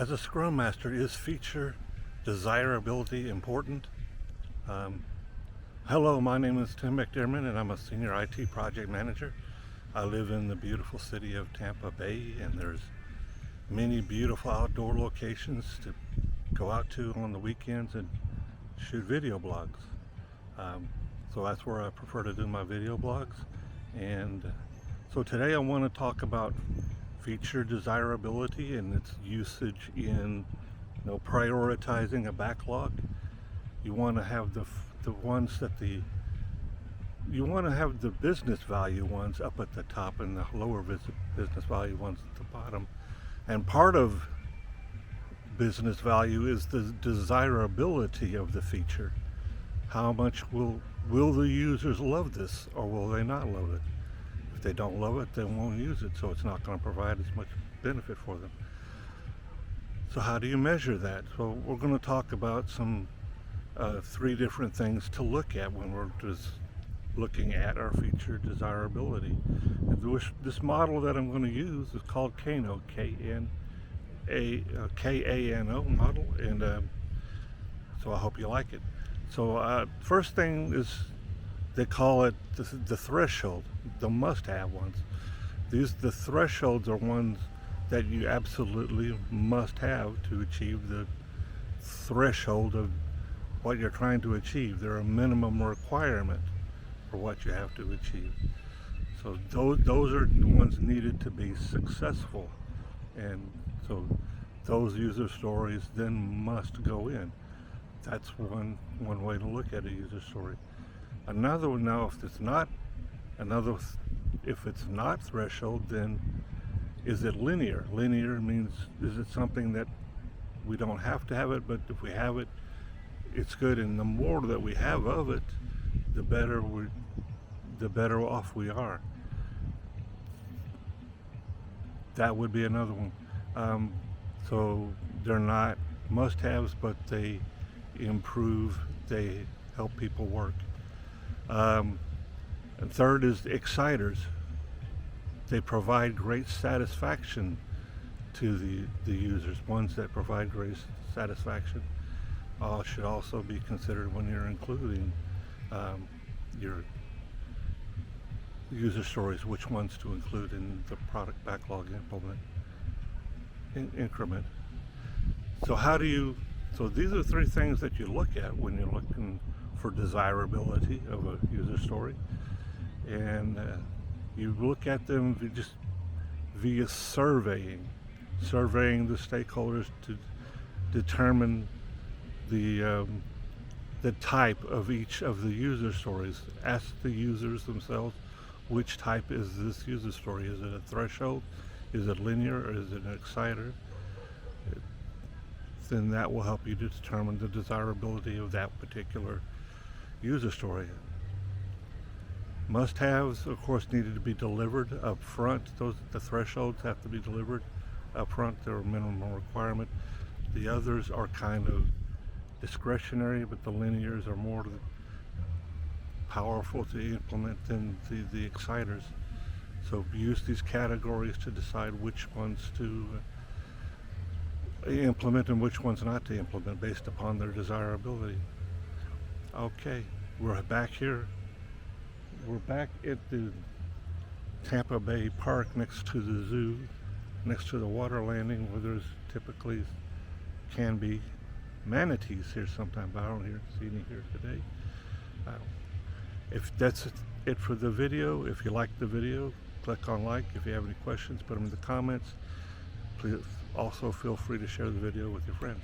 As a Scrum Master, is feature desirability important? Hello, my name is Tim McDermott and I'm a Senior IT Project Manager. I live in the beautiful city of Tampa Bay, and there's many beautiful outdoor locations to go out to on the weekends and shoot video blogs. So that's where I prefer to do my video blogs. And so today I want to talk about feature desirability and its usage in prioritizing a backlog. You want to have the ones that you want to have the business value ones up at the top and the lower business value ones at the bottom. And part of business value is the desirability of the feature. How much will the users love this, or will they not love it? If they don't love it, they won't use it, so it's not going to provide as much benefit for them. So how do you measure that? So we're going to talk about some three different things to look at when we're just looking at our feature desirability. And this model that I'm going to use is called Kano, K-A-N-O model, and so I hope you like it. So first thing is, they call it the threshold, the must-have ones. The thresholds are ones that you absolutely must have to achieve the threshold of what you're trying to achieve. They're a minimum requirement for what you have to achieve. So those are the ones needed to be successful. And so those user stories then must go in. That's one way to look at a user story. Another one, now if it's not threshold, then is it linear? Linear means, is it something that we don't have to have it, but if we have it, it's good, and the more that we have of it, the better off we are. That would be another one. So they're not must-haves, but they improve, they help people work. And third is exciters. They provide great satisfaction to the users. Ones that provide great satisfaction should also be considered when you're including your user stories, which ones to include in the product backlog increment. So these are three things that you look at when you're looking for desirability of a user story, and you look at them just via surveying the stakeholders to determine the type of each of the user stories. Ask the users themselves, which type is this user story? Is it a threshold? Is it linear? Or is it an exciter? Then that will help you to determine the desirability of that particular user story. Must-haves, of course, needed to be delivered up front. The thresholds have to be delivered up front. They're a minimum requirement. The others are kind of discretionary, but the linears are more powerful to implement than the exciters. So use these categories to decide which ones to implement and which ones not to implement based upon their desirability. Okay, we're back here. We're back at the Tampa Bay Park next to the zoo, next to the water landing, where there's typically can be manatees here sometime, but I don't see any here today. If that's it for the video, if you like the video, click on like. If you have any questions, put them in the comments. Please also feel free to share the video with your friends.